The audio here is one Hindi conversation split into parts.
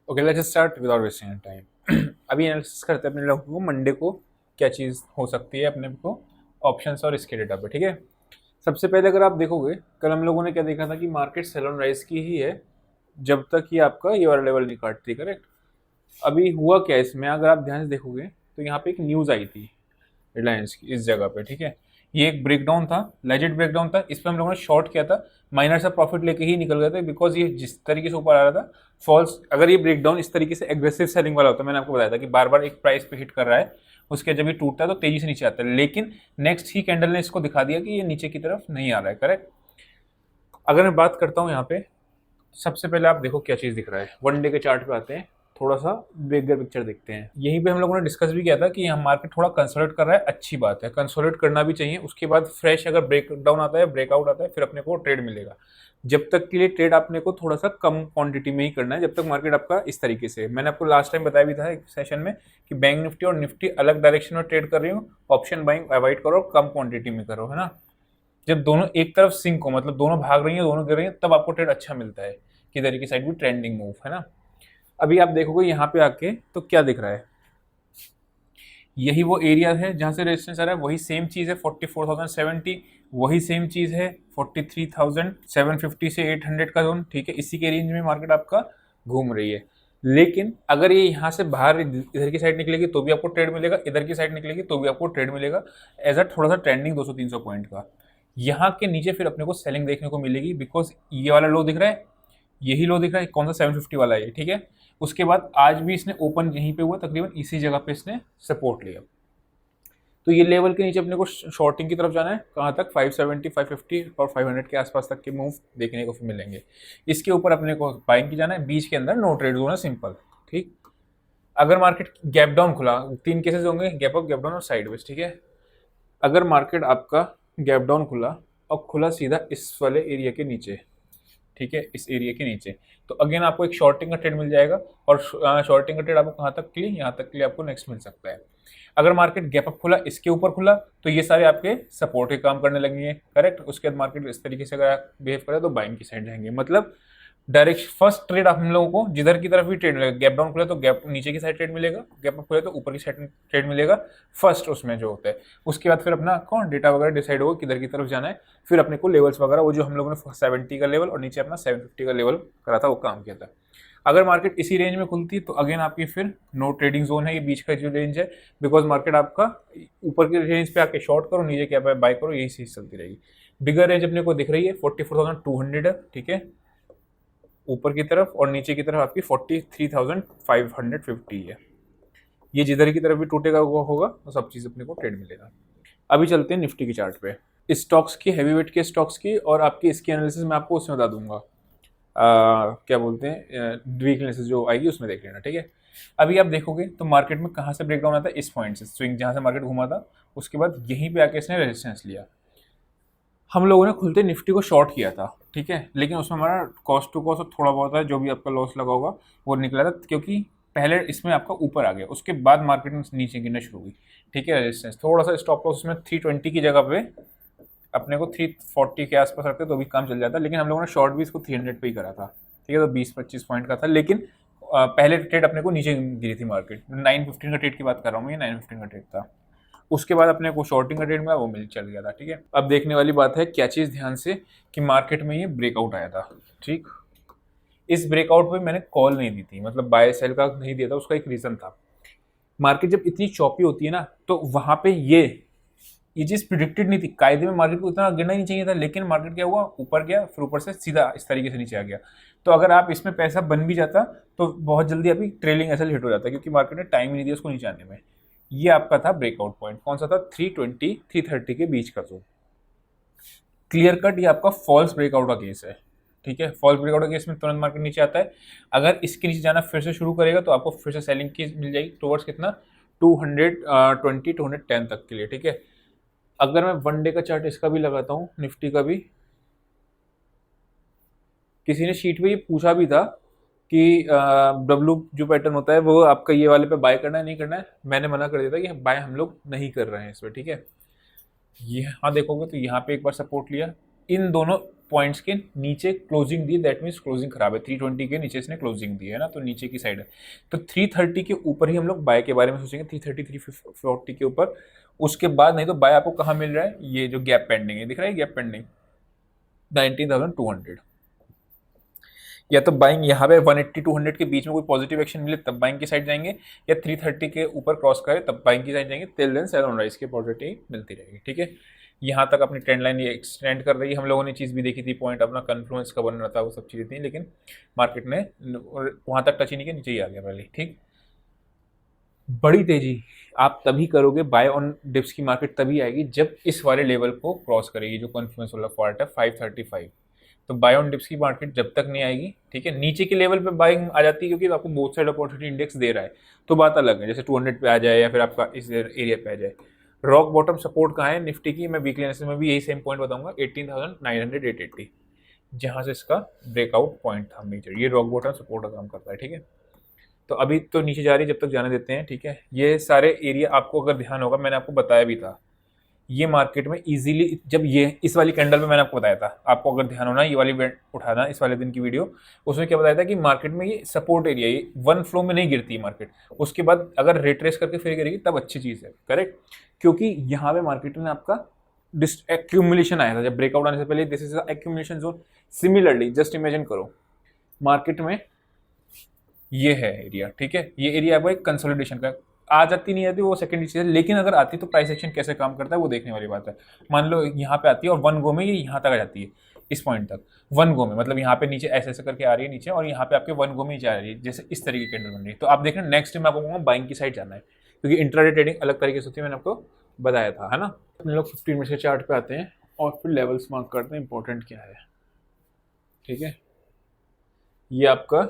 Okay, let's start without wasting time. अभी एनालिसिस करते हैं अपने लोगों को मंडे को क्या चीज़ हो सकती है अपने को ऑप्शंस और इसके डेटा पे, ठीक है। सबसे पहले अगर आप देखोगे, कल हम लोगों ने क्या देखा था कि मार्केट सेल ऑन राइज की ही है जब तक ये आपका ये वाला लेवल नहीं काटती, करेक्ट। अभी हुआ क्या इसमें, अगर आप ध्यान से देखोगे तो यहाँ पे एक न्यूज़ आई थी रिलायंस की इस जगह पे, ठीक है। ये एक ब्रेकडाउन था, लेजिट ब्रेकडाउन था, इस पर हम लोगों ने शॉर्ट किया था, माइनर सा प्रॉफिट लेके ही निकल गए थे, बिकॉज ये जिस तरीके से ऊपर आ रहा था फॉल्स, अगर ये ब्रेकडाउन इस तरीके से एग्रेसिव सेलिंग वाला होता, मैंने आपको बताया था कि बार बार एक प्राइस पे हिट कर रहा है, उसके जब ये टूटता है तो तेजी से नीचे आता है, लेकिन नेक्स्ट ही कैंडल ने इसको दिखा दिया कि ये नीचे की तरफ नहीं आ रहा है, करेक्ट। अगर मैं बात करता हूँ यहाँ पे, सबसे पहले आप देखो क्या चीज़ दिख रहा है, वन डे के चार्ट पे आते हैं, थोड़ा सा बिगर पिक्चर देखते हैं। यहीं पे हम लोगों ने डिस्कस भी किया था कि यहाँ मार्केट थोड़ा कंसोलिडेट कर रहा है, अच्छी बात है, कंसोलिडेट करना भी चाहिए। उसके बाद फ्रेश अगर ब्रेक डाउन आता है, ब्रेकआउट आता है, फिर अपने को ट्रेड मिलेगा। जब तक के लिए ट्रेड आपने को थोड़ा सा कम क्वांटिटी में ही करना है, जब तक मार्केट आपका इस तरीके से, मैंने आपको लास्ट टाइम बताया भी था एक सेशन में कि बैंक निफ्टी और निफ्टी अलग डायरेक्शन में ट्रेड कर रही हूँ, ऑप्शन बाइंग अवॉइड करो, कम क्वांटिटी में करो, है ना। जब दोनों एक तरफ सिंक हो, मतलब दोनों भाग रही हैं, दोनों गिर रही हैं, तब आपको ट्रेड अच्छा मिलता है, किधर की साइड भी ट्रेंडिंग मूव, है ना। अभी आप देखोगे यहाँ पे आके तो क्या दिख रहा है, यही वो एरिया है जहाँ से रेजिस्टेंस आ रहा है, वही सेम चीज़ है 44,070, वही सेम चीज़ है 43,750 से 800 का जोन, ठीक है। इसी के रेंज में मार्केट आपका घूम रही है, लेकिन अगर ये यहाँ से बाहर इधर की साइड निकलेगी तो भी आपको ट्रेड मिलेगा, इधर की साइड निकलेगी तो भी आपको ट्रेड मिलेगा, एज अ थोड़ा सा ट्रेंडिंग 200-300 पॉइंट का। यहाँ के नीचे फिर अपने को सेलिंग देखने को मिलेगी, बिकॉज ये वाला लो दिख रहा है, यही लो दिख रहा है, कौन सा 750 वाला है, ठीक है। उसके बाद आज भी इसने ओपन यहीं पे हुआ, तकरीबन इसी जगह पे इसने सपोर्ट लिया, तो ये लेवल के नीचे अपने को शॉर्टिंग की तरफ जाना है, कहाँ तक 570, 550 और 500 के आसपास तक के मूव देखने को मिलेंगे। इसके ऊपर अपने को बाइंग की जाना है, बीच के अंदर नो ट्रेड जोन है, सिंपल, ठीक। अगर मार्केट गैप डाउन खुला, तीन केसेस होंगे, गैप अप, गैप डाउन और साइडवेज, ठीक है। अगर मार्केट आपका गैप डाउन खुला और खुला सीधा इस वाले एरिया के नीचे, ठीक है, इस एरिया के नीचे, तो अगेन आपको एक शॉर्टिंग का ट्रेड मिल जाएगा, और शॉर्टिंग का ट्रेड आपको कहाँ तक के लिए, यहाँ तक के लिए आपको नेक्स्ट मिल सकता है। अगर मार्केट गैप अप खुला, इसके ऊपर खुला, तो ये सारे आपके सपोर्ट के काम करने लगेंगे, करेक्ट। उसके बाद मार्केट इस तरीके से अगर बिहेव करे तो बाइंग की साइड जाएंगे, मतलब डायरेक्ट फर्स्ट ट्रेड आप हम लोगों को जिधर की तरफ भी ट्रेड मिलेगा, गैप डाउन खुले तो गैप नीचे की साइड ट्रेड मिलेगा, गैप अप खुले तो ऊपर की साइड ट्रेड मिलेगा, फर्स्ट उसमें जो होता है। उसके बाद फिर अपना कौन डेटा वगैरह डिसाइड होगा किधर की तरफ जाना है, फिर अपने को लेवल्स वगैरह, वो जो हम लोगों ने 70 का लेवल और नीचे अपना 750 का लेवल करा था, वो काम किया था। अगर मार्केट इसी रेंज में खुलती तो अगेन आपकी फिर नो ट्रेडिंग जोन है, ये बीच का जो रेंज है, बिकॉज मार्केट आपका ऊपर के रेंज पे आके शॉर्ट करो, नीचे क्या बाय करो, यही चीज चलती रहेगी। बिगर रेंज अपने को दिख रही है 44,200 है, ठीक है, ऊपर की तरफ, और नीचे की तरफ आपकी 43,550 है। ये जिधर की तरफ भी टूटेगा वो होगा, तो सब चीज़ अपने को ट्रेड मिलेगा। अभी चलते हैं निफ्टी की चार्ट पे, स्टॉक्स की, हैवी वेट के स्टॉक्स की, और आपकी इसकी एनालिसिस मैं आपको उसमें बता दूंगा, क्या बोलते हैं, वीक एनालिसिस जो आएगी उसमें देख लेना, ठीक है। अभी आप देखोगे तो मार्केट में कहाँ से ब्रेकडाउन आता है, इस पॉइंट से स्विंग जहाँ से मार्केट घुमा था, उसके बाद यहीं पे आके इसने रेजिस्टेंस लिया। हम लोगों ने खुलते निफ्टी को शॉर्ट किया था, ठीक है, लेकिन उसमें हमारा कॉस्ट टू कॉस्ट थोड़ा बहुत है, जो भी आपका लॉस लगा होगा वो निकला था, क्योंकि पहले इसमें आपका ऊपर आ गया, उसके बाद मार्केट में नीचे गिरना शुरू हुई, ठीक है। रेजिस्टेंस थोड़ा सा, स्टॉप लॉस उसमें 320 की जगह पे अपने को 340 के आसपास रखते तो भी काम चल जाता, लेकिन हम लोगों ने शॉर्ट भी इसको 300 पे ही करा था, ठीक है, तो 20-25 पॉइंट का था, लेकिन पहले ट्रेड अपने को नीचे गिरी थी मार्केट, 915 का ट्रेड की बात कर रहा हूँ, ये 915 का ट्रेड था। उसके बाद अपने को शॉर्टिंग का ट्रेड मिला, वो मिल चल गया था, ठीक है। अब देखने वाली बात है क्या चीज़, ध्यान से, कि मार्केट में ये ब्रेकआउट आया था, ठीक। इस ब्रेकआउट पे मैंने कॉल नहीं दी थी, मतलब बाय सेल का नहीं दिया था, उसका एक रीज़न था। मार्केट जब इतनी चॉपी होती है ना, तो वहाँ पे ये चीज़ प्रिडिक्टेड नहीं थी, कायदे में मार्केट को इतना गिरना ही नहीं चाहिए था, लेकिन मार्केट क्या हुआ, ऊपर गया, फिर ऊपर से सीधा इस तरीके से नीचे आ गया। तो अगर आप इसमें पैसा बन भी जाता तो बहुत जल्दी अभी ट्रेलिंग ऐसा हिट हो जाता, क्योंकि मार्केट ने टाइम ही नहीं दिया उसको नीचे आने में। ये आपका था ब्रेकआउट पॉइंट, कौन सा था, 320 330 के बीच का जोन। क्लियर कट ये आपका फॉल्स ब्रेकआउट का केस है, ठीक है। फॉल्स ब्रेकआउट का केस में तुरंत मार्केट नीचे आता है, अगर इसके नीचे जाना फिर से शुरू करेगा तो आपको फिर से सेलिंग की मिल जाएगी टुवर्ड्स कितना, 220 210 तक के लिए, ठीक है। अगर मैं वन डे का चार्ट इसका भी लगाता हूँ, निफ्टी का भी, किसी ने शीट पे ये पूछा भी था कि डब्ल्यू जो पैटर्न होता है वो आपका ये वाले पे बाय करना है नहीं करना है, मैंने मना कर दिया था कि बाय हम लोग नहीं कर रहे हैं इस पर, ठीक है। यहाँ देखोगे तो यहाँ पे एक बार सपोर्ट लिया, इन दोनों पॉइंट्स के नीचे closing the, that means closing खराब है, 320 के नीचे इसने क्लोजिंग दी है ना, तो नीचे की साइड है। तो 330 के ऊपर ही हम लोग बाय के बारे में सोचेंगे, 330 340 के ऊपर। उसके बाद नहीं तो बाय आपको कहाँ मिल रहा है, ये जो गैप पेंडिंग है दिख रहा है, गैप पेंडिंग 19,200, या तो बाइंग यहाँ पे 180 200 के बीच में कोई पॉजिटिव एक्शन मिले तब बाइंग की साइड जाएंगे, या 330 के ऊपर क्रॉस करे तब बाइंग की साइड जाएंगे। Till then sell on rise की पॉजिटिव मिलती रहेगी, ठीक है। यहाँ तक अपनी ट्रेंड लाइन ये एक्सटेंड कर रही है। हम लोगों ने चीज़ भी देखी थी, पॉइंट अपना कन्फ्लुएंस का बन रहा था, वो सब चीज़ें थी, लेकिन मार्केट ने वहाँ तक टच ही नहीं किया, नीचे ही आ गया पहले, ठीक। बड़ी तेजी आप तभी करोगे, बाय ऑन डिप्स की मार्केट तभी आएगी जब इस वाले लेवल को क्रॉस करेगी, जो कॉन्फ्लुएंस वाला फॉल्ट है 535। तो बाय ऑन डिप्स की मार्केट जब तक नहीं आएगी, ठीक है, नीचे के लेवल पे बाइंग आ जाती है, क्योंकि आपको बोथ साइड अपॉर्चुनिटी इंडेक्स दे रहा है, तो बात अलग है, जैसे 200 पे आ जाए या फिर आपका इस एरिया पे आ जाए। रॉक बॉटम सपोर्ट कहाँ है निफ्टी की, मैं वीकली एनालिसिस में भी यही सेम पॉइंट बताऊंगा, 18,900 880, जहाँ से इसका ब्रेकआउट पॉइंट था मेजर, ये रॉक बॉटम सपोर्ट का काम करता है, ठीक है। तो अभी तो नीचे जा रही है, जब तक जाने देते हैं, ठीक है। ये सारे एरिया आपको अगर ध्यान होगा, मैंने आपको बताया भी था, ये मार्केट में इजीली, जब ये इस वाली कैंडल में मैंने आपको बताया था, आपको अगर ध्यान होना, ये वाली उठाना इस वाले दिन की वीडियो, उसमें क्या बताया था कि मार्केट में ये सपोर्ट एरिया, ये वन फ्लो में नहीं गिरती मार्केट, उसके बाद अगर रिट्रेस करके फिर गिरेगी तब अच्छी चीज़ है, करेक्ट। क्योंकि यहाँ पे मार्केट में आपका एक्यूमुलेशन आया था जब ब्रेकआउट आने से पहले, this is accumulation zone. Similarly just imagine करो, मार्केट में ये है एरिया, ठीक है, ये एरिया आपका एक कंसोलिडेशन का, आ जाती नहीं आती वो सेकेंडरी चीज़ है, लेकिन अगर आती तो प्राइस एक्शन कैसे काम करता है वो देखने वाली बात है। मान लो यहाँ पे आती है और वन गो में ये यहाँ तक आ जाती है, इस पॉइंट तक वन गो में, मतलब यहाँ पे नीचे ऐसे ऐसे करके आ रही है नीचे, और यहाँ पे आपके वन गो में जा रही है, जैसे इस तरीके की कैंडल बन रही है। तो आप देख रहे हैं नेक्स्ट टाइम आपको कहूँगा बाइंग की साइड जाना है, क्योंकि इंट्राडे ट्रेडिंग अलग तरीके से होती है, मैंने आपको बताया था, है ना। अपने लोग 15 मिनट के चार्ट पे आते हैं और फिर लेवल्स मार्क करते हैं, इंपॉर्टेंट क्या है, ठीक है। ये आपका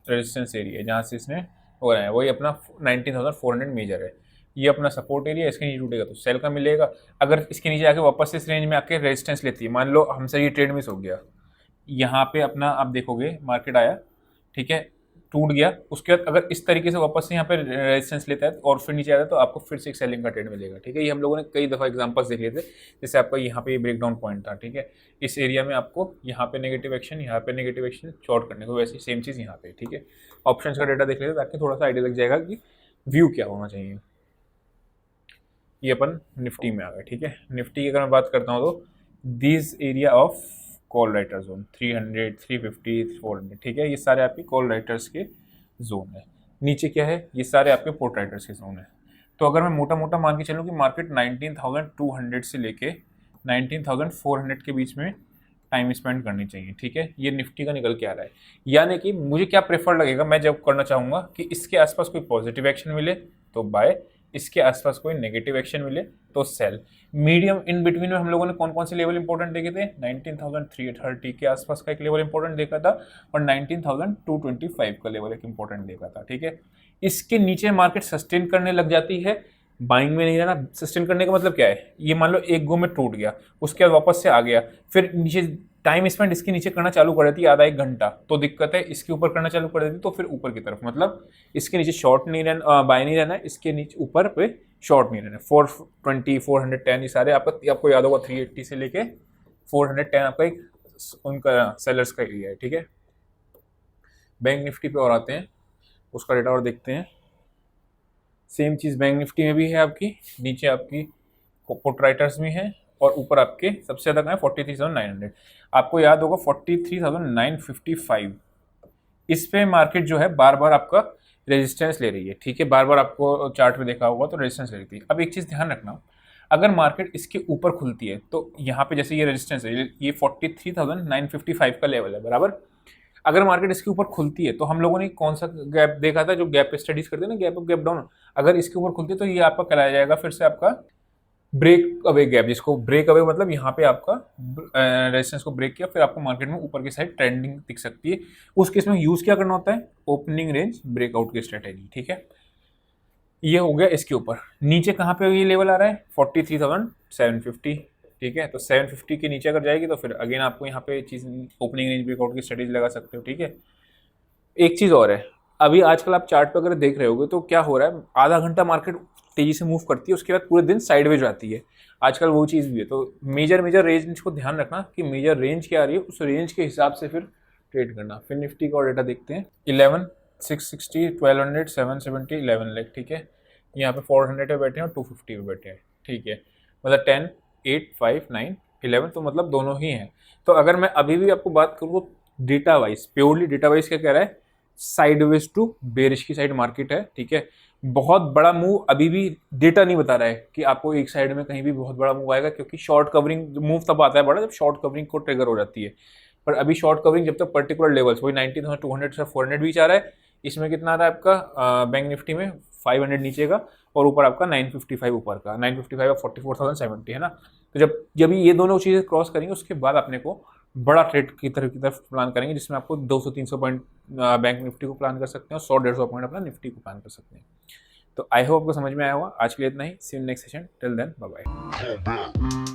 रेजिस्टेंस एरिया है जहाँ से इसने हो रहा है, वही अपना 19,400 मेजर है। ये अपना सपोर्ट एरिया, इसके नीचे टूटेगा तो सेल का मिलेगा। अगर इसके नीचे आके वापस इस रेंज में आके रेजिस्टेंस लेती है, मान लो हमसे ये ट्रेड मिस हो गया, यहाँ पे अपना आप देखोगे मार्केट आया, ठीक है, टूट गया, उसके बाद अगर इस तरीके से वापस से यहाँ पे रेजिस्टेंस लेता है और फिर नीचे आता है, तो आपको फिर से एक सेलिंग का ट्रेड मिलेगा, ठीक है। ये हम लोगों ने कई दफ़ा एग्जांपल्स देख लिए थे, जैसे आपका यहाँ पे ये ब्रेकडाउन पॉइंट था, ठीक है, इस एरिया में आपको यहाँ पे नेगेटिव एक्शन, यहाँ पे नेगेटिव एक्शन शॉर्ट करने को, वैसे सेम चीज़ यहाँ पे, ठीक है। ऑप्शंस का डेटा देख लेते ताकि थोड़ा सा आइडिया लग जाएगा कि व्यू क्या होना चाहिए। ये अपन निफ्टी में आ गए, ठीक है। निफ्टी की अगर मैं बात करता हूँ तो this area of call writer zone 300 350 400, ठीक है, ये सारे आपके कॉल राइटर्स के जोन है। नीचे क्या है, ये सारे आपके पोर्ट राइटर्स के जोन है। तो अगर मैं मोटा मोटा मान के चलूँ कि मार्केट 19,200 से लेके 19,400 के बीच में टाइम स्पेंड करनी चाहिए, ठीक है। ये निफ्टी का निकल के आ रहा है, यानी कि मुझे क्या प्रेफर लगेगा, मैं जब करना चाहूँगा कि इसके आसपास कोई पॉजिटिव एक्शन मिले तो बाय, इसके आसपास कोई नेगेटिव एक्शन मिले तो सेल। मीडियम इन बिटवीन में हम लोगों ने कौन कौन से लेवल इंपॉर्टेंट देखे थे, 19,330 के आसपास का एक लेवल इंपॉर्टेंट देखा था, और 19,225 का लेवल एक इंपॉर्टेंट देखा था, ठीक है। इसके नीचे मार्केट सस्टेन करने लग जाती है, बाइंग में नहीं रहना। सस्टेन करने का मतलब क्या है, ये मान लो एक गो में टूट गया, उसके बाद वापस से आ गया, फिर नीचे टाइम स्पेंड इसके नीचे करना चालू कर देती है आधा एक घंटा, तो दिक्कत है। इसके ऊपर करना चालू कर देती तो फिर ऊपर की तरफ, मतलब इसके नीचे शॉर्ट नहीं रहना, बाय नहीं रहना है, इसके नीचे ऊपर पे शॉर्ट नहीं रहना। 420 410 ये सारे आपको याद होगा, 380 से लेके 410 आपका एक उनका सेलर्स का एरिया है, ठीक है। बैंक निफ्टी पे और आते हैं, उसका डेटा और देखते हैं। सेम चीज़ बैंक निफ्टी में भी है, आपकी नीचे आपकी पुट राइटर्स में है, और ऊपर आपके सबसे ज़्यादा कहाँ है 43,900। आपको याद होगा 43,955, इस पे मार्केट जो है बार बार आपका रेजिस्टेंस ले रही है, ठीक है। बार बार आपको चार्ट में देखा होगा तो रेजिस्टेंस ले रही थी। अब एक चीज़ ध्यान रखना, अगर मार्केट इसके ऊपर खुलती है तो यहाँ पे जैसे ये रेजिस्टेंस है, ये 43,955 का लेवल है, बराबर। अगर मार्केट इसके ऊपर खुलती है तो हम लोगों ने कौन सा गैप देखा था, जो गैप स्टडीज करते हैं ना, गैप अप गैप डाउन, अगर इसके ऊपर खुलती है तो ये आपका कहलाया जाएगा फिर से आपका ब्रेक अवे गैप, जिसको ब्रेक अवे मतलब यहाँ पे आपका रेजिस्टेंस को ब्रेक किया, फिर आपको मार्केट में ऊपर की साइड ट्रेंडिंग दिख सकती है। उस केस में यूज क्या करना होता है, ओपनिंग रेंज ब्रेकआउट की स्ट्रेटेजी, ठीक है। ये हो गया इसके ऊपर। नीचे कहाँ पे ये लेवल आ रहा है 43,750, ठीक है। तो 750 के नीचे अगर जाएगी तो फिर अगेन आपको यहाँ पे चीज़ ओपनिंग रेंज ब्रेकआउट की स्ट्रेटेजी लगा सकते हो, ठीक है। एक चीज़ और है, अभी आजकल आप चार्ट पे अगर देख रहे होगे तो क्या हो रहा है, आधा घंटा मार्केट तेजी से मूव करती है, उसके बाद पूरे दिन साइडवेज आती है। आजकल वो चीज़ भी है। तो मेजर रेंज को ध्यान रखना कि मेजर रेंज क्या आ रही है, उस रेंज के हिसाब से फिर ट्रेड करना। फिर निफ्टी का और डेटा देखते हैं। 11, 660, 1200, 770, 11 लाख, ठीक है। यहाँ पे 400 पे बैठे हैं और 250 पे बैठे हैं, ठीक है। मतलब 10, 8, 5, 9, 11, तो मतलब दोनों ही हैं। तो अगर मैं अभी भी आपको बात करूँ तो data wise, purely data wise क्या कह रहा है, साइडवेज टू बेरिश की साइड मार्केट है, ठीक है। बहुत बड़ा मूव अभी भी डेटा नहीं बता रहा है कि आपको एक साइड में कहीं भी बहुत बड़ा मूव आएगा, क्योंकि शॉर्ट कवरिंग मूव तब आता है बड़ा जब शॉर्ट कवरिंग को ट्रिगर हो जाती है। पर अभी शॉर्ट कवरिंग जब तक पर्टिकुलर लेवल्स, वही 19,200 से 400 बीच आ रहा है। इसमें कितना आ रहा है आपका बैंक निफ्टी में 500 नीचे का और ऊपर आपका 955 ऊपर का, 955 और 44,070 है ना। तो जब ये दोनों चीज़ें क्रॉस करेंगे उसके बाद अपने को बड़ा ट्रेड की तरफ प्लान करेंगे, जिसमें आपको 200-300 पॉइंट बैंक निफ्टी को प्लान कर सकते हैं और 100-150 पॉइंट अपना निफ्टी को प्लान कर सकते हैं। तो आई होप आपको समझ में आया होगा। आज के लिए इतना ही। See you next session. Till then, bye bye.